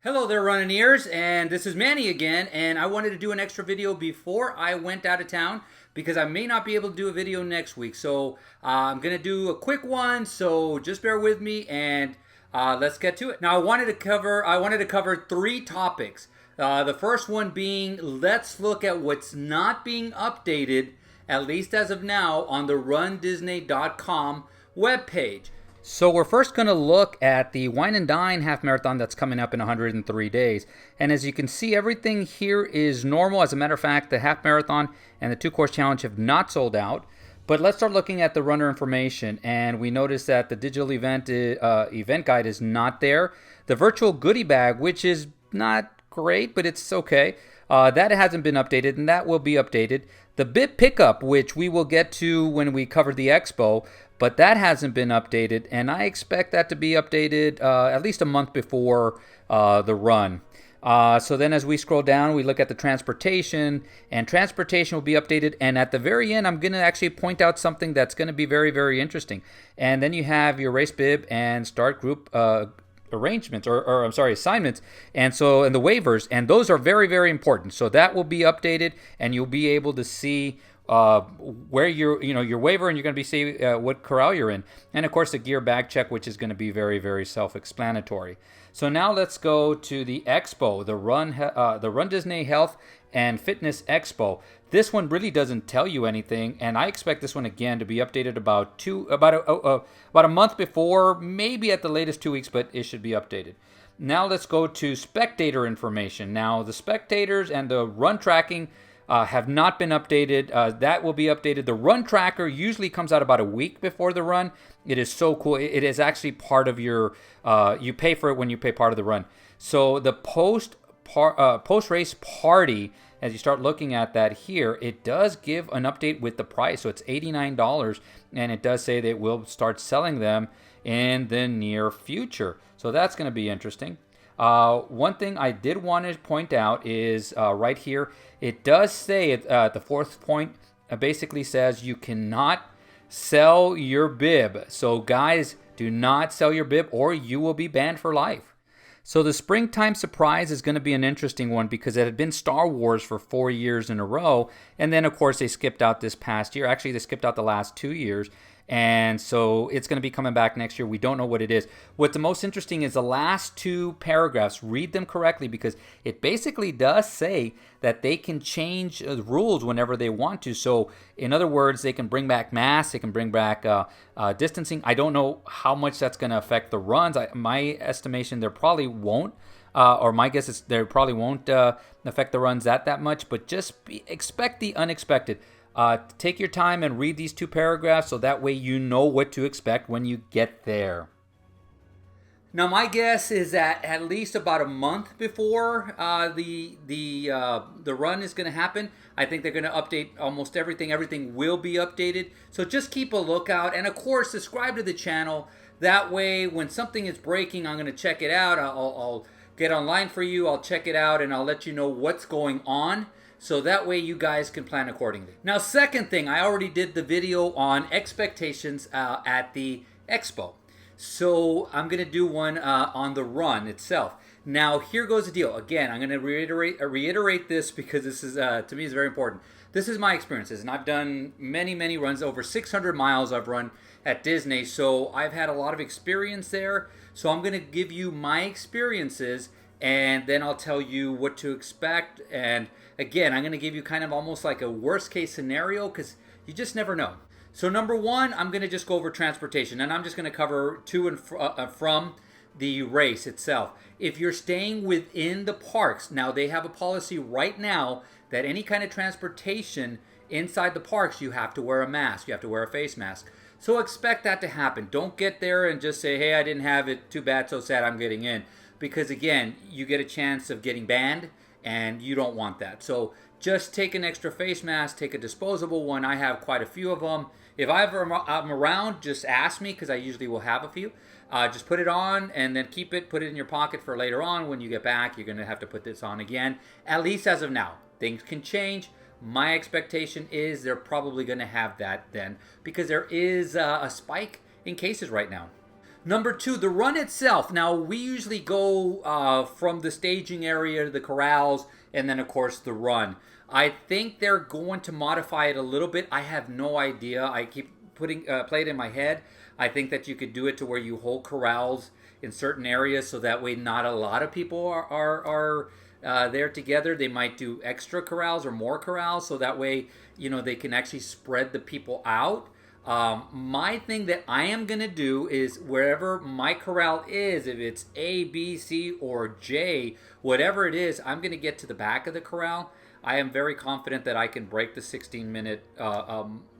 Hello there, running ears, and this is Manny again, and I wanted to do an extra video before I went out of town because I may not be able to do a video next week. So I'm gonna do a quick one, so just bear with me and let's get to it. Now I wanted to cover three topics. The first one being, let's look at what's not being updated, at least as of now, on the RunDisney.com webpage. So we're first going to look at the Wine and Dine half marathon that's coming up in 103 days. And as you can see, everything here is normal. As a matter of fact, the half marathon and the 2-course challenge have not sold out. But let's start looking at the runner information. And we notice that the digital event guide is not there. The virtual goodie bag, which is not great, but it's okay. That hasn't been updated, and that will be updated. The bib pickup, which we will get to when we cover the expo, but that hasn't been updated, and I expect that to be updated at least a month before the run. So then as we scroll down, we look at the transportation, and transportation will be updated. And at the very end, I'm going to actually point out something that's going to be very, very interesting. And then you have your race bib and start group arrangements, or I'm sorry, assignments, and the waivers, and those are very, very important. So that will be updated, and you'll be able to see where your waiver, and you're going to be see what corral you're in, and of course the gear bag check, which is going to be very, very self-explanatory. So now let's go to the expo, the Run Disney Health and Fitness Expo. This one really doesn't tell you anything, and I expect this one again to be updated about a month before, maybe at the latest 2 weeks, but it should be updated. Now let's go to spectator information. Now the spectators and the run tracking have not been updated. That will be updated. The run tracker usually comes out about a week before the run. It is so cool. It is actually part of your, you pay for it when you pay part of the run. So the post-race party, as you start looking at that here, it does give an update with the price. So it's $89, and it does say that we'll start selling them in the near future. So that's going to be interesting. One thing I did want to point out is right here, it does say the fourth point basically says you cannot sell your bib. So guys, do not sell your bib or you will be banned for life. So the springtime surprise is going to be an interesting one because it had been Star Wars for 4 years in a row. And then, of course, they skipped out this past year. Actually, they skipped out the last 2 years. And so it's going to be coming back next year. We don't know what it is. What's the most interesting is the last two paragraphs. Read them correctly because it basically does say that they can change the rules whenever they want to. So in other words, they can bring back masks. They can bring back distancing. I don't know how much that's going to affect the runs. My estimation, there probably won't. Or my guess is there probably won't affect the runs that much. But just expect the unexpected. Take your time and read these two paragraphs so that way you know what to expect when you get there. Now my guess is that at least about a month before the run is going to happen, I think they're going to update almost everything. Everything will be updated. So just keep a lookout, and of course subscribe to the channel. That way when something is breaking, I'm going to check it out. I'll get online for you. I'll check it out and I'll let you know what's going on. So that way you guys can plan accordingly. Now, second thing, I already did the video on expectations at the expo. So I'm going to do one on the run itself. Now, here goes the deal. Again, I'm going to reiterate this because this is, to me, is very important. This is my experiences, and I've done many, many runs. Over 600 miles I've run at Disney, so I've had a lot of experience there. So I'm going to give you my experiences, and then I'll tell you what to expect. And again, I'm going to give you kind of almost like a worst case scenario because you just never know. So number one, I'm going to just go over transportation, and I'm just going to cover to and from the race itself. If you're staying within the parks, now they have a policy right now that any kind of transportation inside the parks, you have to wear a mask. You have to wear a face mask. So expect that to happen. Don't get there and just say, hey, I didn't have it. Too bad, so sad, I'm getting in. Because again, you get a chance of getting banned, and you don't want that. So just take an extra face mask, take a disposable one. I have quite a few of them. If I'm around, just ask me because I usually will have a few. Just put it on and then keep it, put it in your pocket for later on. When you get back, you're going to have to put this on again, at least as of now. Things can change. My expectation is they're probably going to have that then because there is a spike in cases right now. Number two, the run itself. Now, we usually go from the staging area to the corrals, and then, of course, the run. I think they're going to modify it a little bit. I have no idea. I keep putting play it in my head. I think that you could do it to where you hold corrals in certain areas, so that way not a lot of people are there together. They might do extra corrals or more corrals, so that way, you know, they can actually spread the people out. My thing that I am going to do is wherever my corral is, if it's A, B, C, or J, whatever it is, I'm going to get to the back of the corral. I am very confident that I can break the 16-minute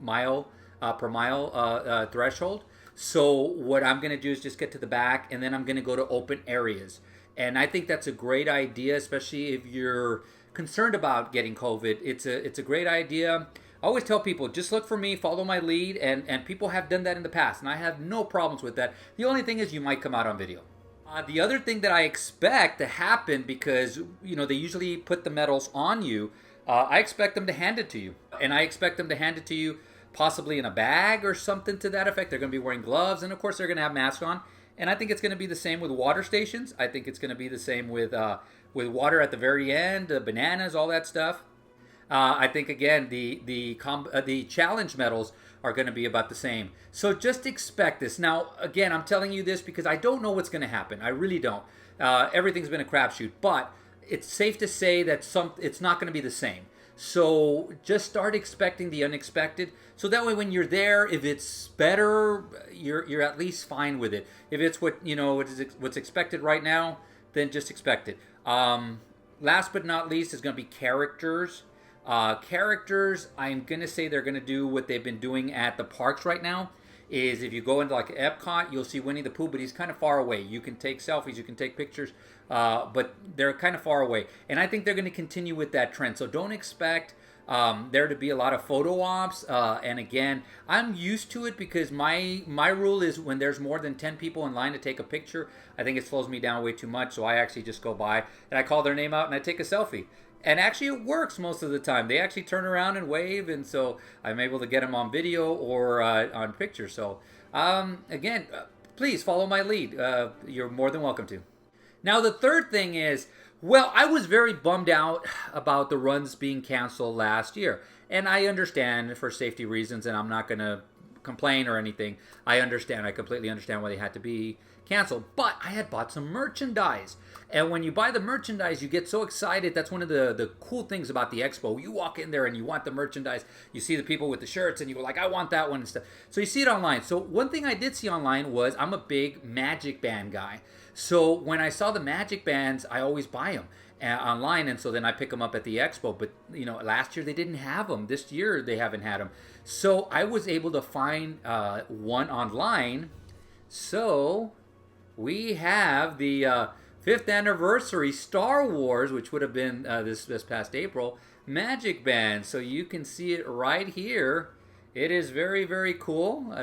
mile per mile threshold. So what I'm going to do is just get to the back, and then I'm going to go to open areas. And I think that's a great idea, especially if you're concerned about getting COVID. It's a great idea. I always tell people, just look for me, follow my lead, and people have done that in the past, and I have no problems with that. The only thing is you might come out on video. The other thing that I expect to happen, because you know they usually put the medals on you, I expect them to hand it to you, and I expect them to hand it to you possibly in a bag or something to that effect. They're going to be wearing gloves, and of course they're going to have masks on. And I think it's going to be the same with water stations. I think it's going to be the same with water at the very end, bananas, all that stuff. I think again the challenge medals are going to be about the same. So just expect this. Now again, I'm telling you this because I don't know what's going to happen. I really don't. Everything's been a crapshoot, but it's safe to say that it's not going to be the same. So just start expecting the unexpected. So that way, when you're there, if it's better, you're at least fine with it. If it's what's expected right now, then just expect it. Last but not least is going to be characters. Characters, I'm going to say they're going to do what they've been doing at the parks right now. Is if you go into like Epcot, you'll see Winnie the Pooh, but he's kind of far away. You can take selfies, you can take pictures, but they're kind of far away. And I think they're going to continue with that trend. So don't expect there to be a lot of photo ops. And again, I'm used to it because my rule is when there's more than 10 people in line to take a picture, I think it slows me down way too much. So I actually just go by and I call their name out and I take a selfie. And actually it works most of the time. They actually turn around and wave, and so I'm able to get them on video or on picture. So again, please follow my lead. You're more than welcome to. Now the third thing is, well, I was very bummed out about the runs being canceled last year. And I understand for safety reasons, and I'm not going to complain or anything. I completely understand why they had to be canceled. But I had bought some merchandise. And when you buy the merchandise, you get so excited. That's one of the cool things about the expo. You walk in there and you want the merchandise. You see the people with the shirts and you go like, I want that one and stuff. So you see it online. So one thing I did see online was I'm a big Magic Band guy. So when I saw the Magic Bands, I always buy them online. And so then I pick them up at the expo. But, you know, last year they didn't have them. This year they haven't had them. So I was able to find one online. So we have the 5th anniversary Star Wars, which would have been this past April, Magic Band. So you can see it right here. It is very, very cool.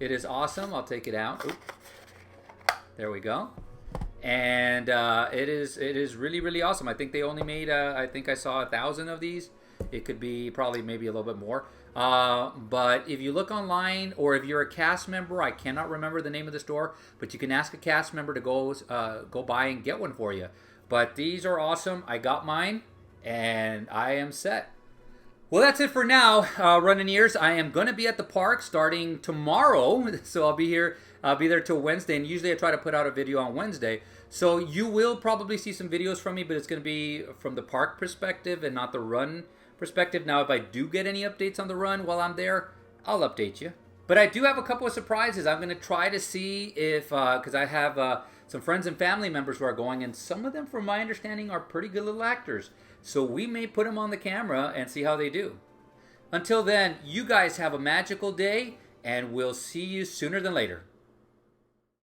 It is awesome. I'll take it out. Oop. There we go. And it is really, really awesome. I think they only made, I think I saw 1,000 of these. It could be probably maybe a little bit more. But if you look online, or if you're a cast member, I cannot remember the name of the store, but you can ask a cast member to go by and get one for you. But these are awesome. I got mine, and I am set. Well, that's it for now, running ears. I am going to be at the park starting tomorrow, so I'll be here. I'll be there till Wednesday, and usually I try to put out a video on Wednesday. So you will probably see some videos from me, but it's going to be from the park perspective and not the run perspective. Now, if I do get any updates on the run while I'm there, I'll update you. But I do have a couple of surprises. I'm going to try to see if, because I have some friends and family members who are going, and some of them, from my understanding, are pretty good little actors. So we may put them on the camera and see how they do. Until then, you guys have a magical day, and we'll see you sooner than later.